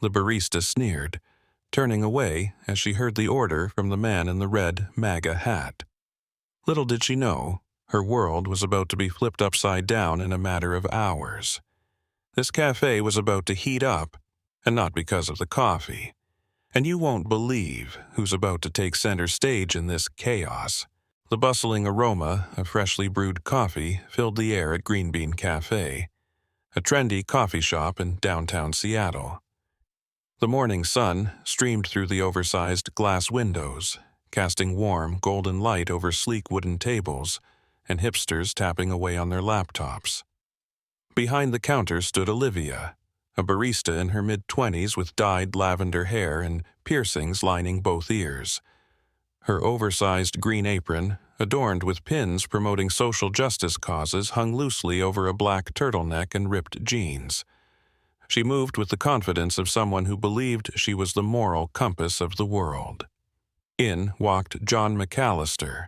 the barista sneered, turning away as she heard the order from the man in the red MAGA hat. Little did she know, her world was about to be flipped upside down in a matter of hours. This cafe was about to heat up, and not because of the coffee. And you won't believe who's about to take center stage in this chaos. The bustling aroma of freshly brewed coffee filled the air at Green Bean Cafe, a trendy coffee shop in downtown Seattle. The morning sun streamed through the oversized glass windows, casting warm, golden light over sleek wooden tables and hipsters tapping away on their laptops. Behind the counter stood Olivia, a barista in her mid-20s with dyed lavender hair and piercings lining both ears. Her oversized green apron, adorned with pins promoting social justice causes, hung loosely over a black turtleneck and ripped jeans. She moved with the confidence of someone who believed she was the moral compass of the world. In walked John McAllister,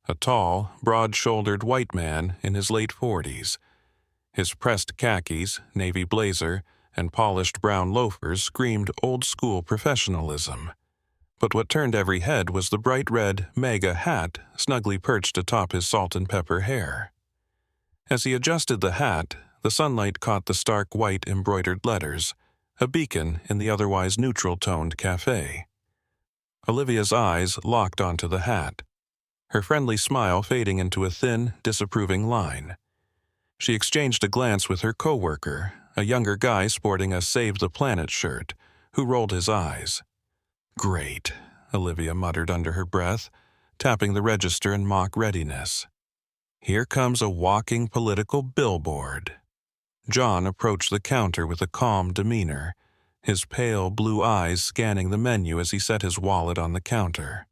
a tall, broad-shouldered white man in his late 40s. His pressed khakis, navy blazer, and polished brown loafers screamed old-school professionalism. But what turned every head was the bright red MAGA hat snugly perched atop his salt-and-pepper hair. As he adjusted the hat, the sunlight caught the stark white embroidered letters, a beacon in the otherwise neutral-toned cafe. Olivia's eyes locked onto the hat, her friendly smile fading into a thin, disapproving line. She exchanged a glance with her coworker, a younger guy sporting a Save the Planet shirt, who rolled his eyes. "Great," Olivia muttered under her breath, tapping the register in mock readiness. "Here comes a walking political billboard." John approached the counter with a calm demeanor, his pale blue eyes scanning the menu as he set his wallet on the counter.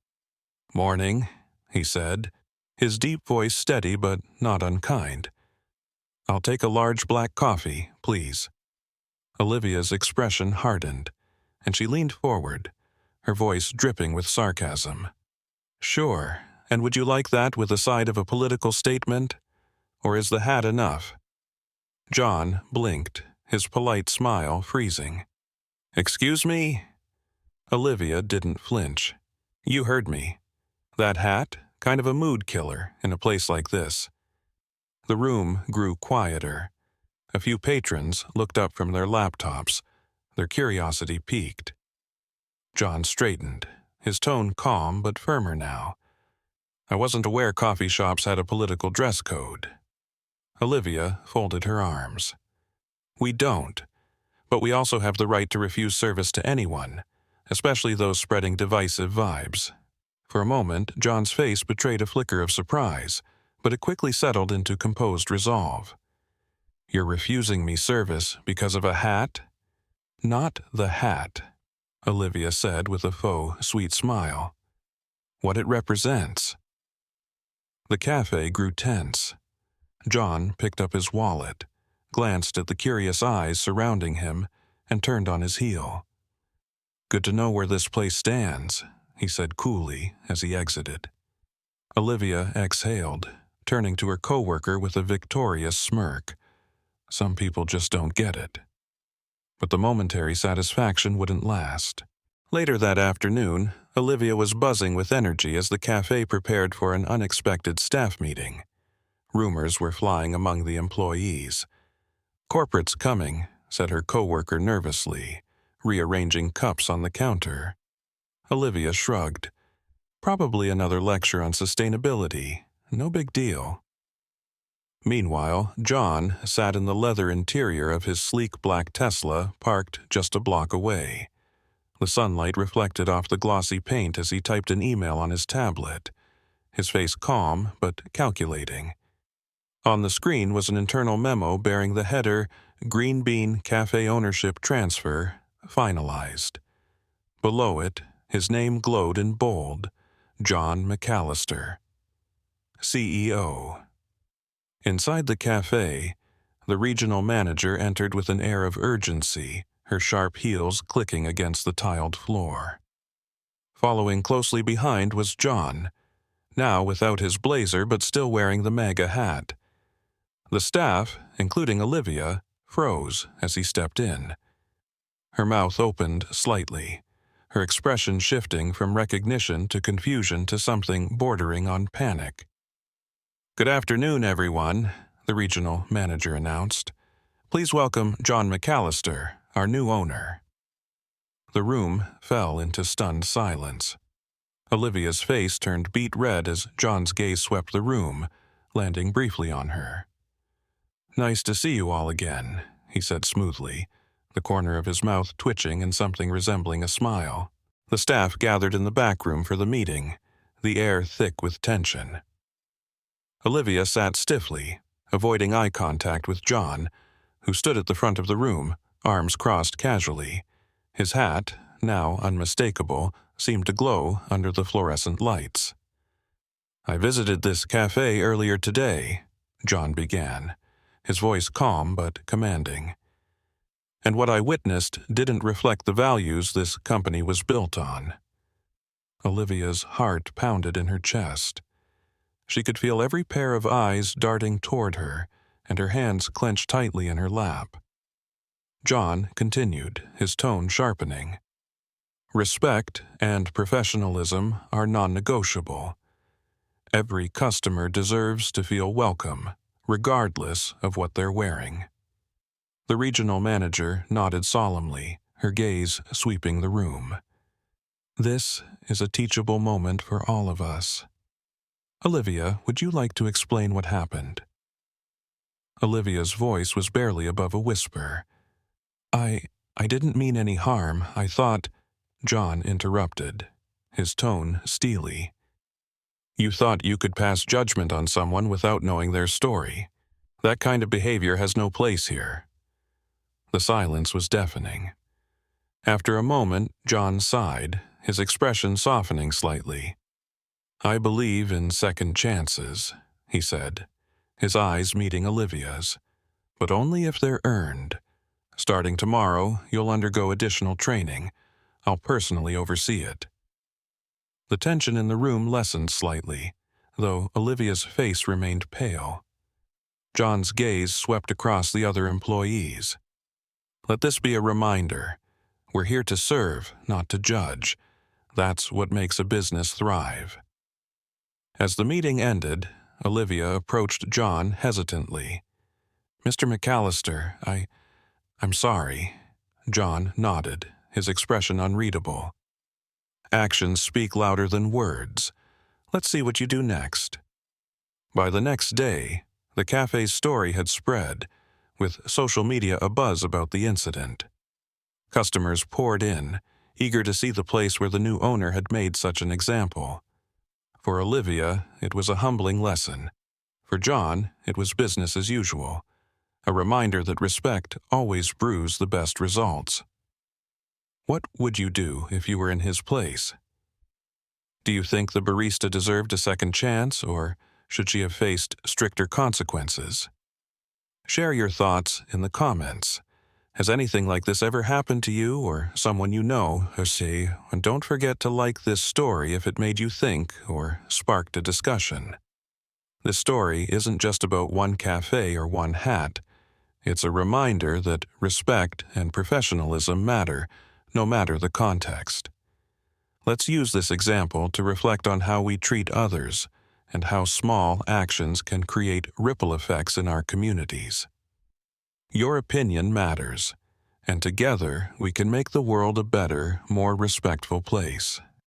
"Morning," he said, his deep voice steady but not unkind. "I'll take a large black coffee, please." Olivia's expression hardened, and she leaned forward, her voice dripping with sarcasm. "Sure, and would you like that with a side of a political statement? Or is the hat enough?" John blinked, his polite smile freezing. "Excuse me?" Olivia didn't flinch. "You heard me. That hat, kind of a mood killer in a place like this." The room grew quieter. A few patrons looked up from their laptops, their curiosity piqued. John straightened, his tone calm but firmer now. "I wasn't aware coffee shops had a political dress code." Olivia folded her arms. "We don't, but we also have the right to refuse service to anyone, especially those spreading divisive vibes." For a moment, John's face betrayed a flicker of surprise, but it quickly settled into composed resolve. "You're refusing me service because of a hat?" "Not the hat," Olivia said with a faux sweet smile. "What it represents." The cafe grew tense. John picked up his wallet, glanced at the curious eyes surrounding him, and turned on his heel. "Good to know where this place stands," he said coolly as he exited. Olivia exhaled, turning to her coworker with a victorious smirk. Some people just don't get it. But the momentary satisfaction wouldn't last. Later that afternoon, Olivia was buzzing with energy as the cafe prepared for an unexpected staff meeting. Rumors were flying among the employees. "Corporate's coming," said her coworker nervously, rearranging cups on the counter. Olivia shrugged. "Probably another lecture on sustainability. No big deal." Meanwhile, John sat in the leather interior of his sleek black Tesla parked just a block away. The sunlight reflected off the glossy paint as he typed an email on his tablet, his face calm but calculating. On the screen was an internal memo bearing the header, "Green Bean Cafe Ownership Transfer, Finalized." Below it, his name glowed in bold, John McAllister, CEO. Inside the cafe, the regional manager entered with an air of urgency, her sharp heels clicking against the tiled floor. Following closely behind was John, now without his blazer but still wearing the MAGA hat. The staff, including Olivia, froze as he stepped in. Her mouth opened slightly, her expression shifting from recognition to confusion to something bordering on panic. "Good afternoon, everyone," the regional manager announced. "Please welcome John McAllister, our new owner." The room fell into stunned silence. Olivia's face turned beet red as John's gaze swept the room, landing briefly on her. "Nice to see you all again," he said smoothly, the corner of his mouth twitching in something resembling a smile. The staff gathered in the back room for the meeting, the air thick with tension. Olivia sat stiffly, avoiding eye contact with John, who stood at the front of the room, arms crossed casually. His hat, now unmistakable, seemed to glow under the fluorescent lights. "I visited this cafe earlier today," John began, his voice calm but commanding. "And what I witnessed didn't reflect the values this company was built on." Olivia's heart pounded in her chest. She could feel every pair of eyes darting toward her, and her hands clenched tightly in her lap. John continued, his tone sharpening. "Respect and professionalism are non-negotiable. Every customer deserves to feel welcome, regardless of what they're wearing." The regional manager nodded solemnly, her gaze sweeping the room. "This is a teachable moment for all of us. Olivia, would you like to explain what happened?" Olivia's voice was barely above a whisper. I didn't mean any harm. I thought—" John interrupted, his tone steely. "You thought you could pass judgment on someone without knowing their story. That kind of behavior has no place here." The silence was deafening. After a moment, John sighed, his expression softening slightly. "I believe in second chances," he said, his eyes meeting Olivia's, "but only if they're earned. Starting tomorrow, you'll undergo additional training. I'll personally oversee it." The tension in the room lessened slightly, though Olivia's face remained pale. John's gaze swept across the other employees. "Let this be a reminder. We're here to serve, not to judge. That's what makes a business thrive." As the meeting ended, Olivia approached John hesitantly. "Mr. McAllister, I'm sorry." John nodded, his expression unreadable. "Actions speak louder than words. Let's see what you do next." By the next day, the cafe's story had spread, with social media abuzz about the incident. Customers poured in, eager to see the place where the new owner had made such an example. For Olivia, it was a humbling lesson. For John, it was business as usual, a reminder that respect always brews the best results. What would you do if you were in his place? Do you think the barista deserved a second chance, or should she have faced stricter consequences? Share your thoughts in the comments. Has anything like this ever happened to you or someone you know, Jose? And don't forget to like this story if it made you think or sparked a discussion. This story isn't just about one cafe or one hat. It's a reminder that respect and professionalism matter, no matter the context. Let's use this example to reflect on how we treat others and how small actions can create ripple effects in our communities. Your opinion matters, and together we can make the world a better, more respectful place.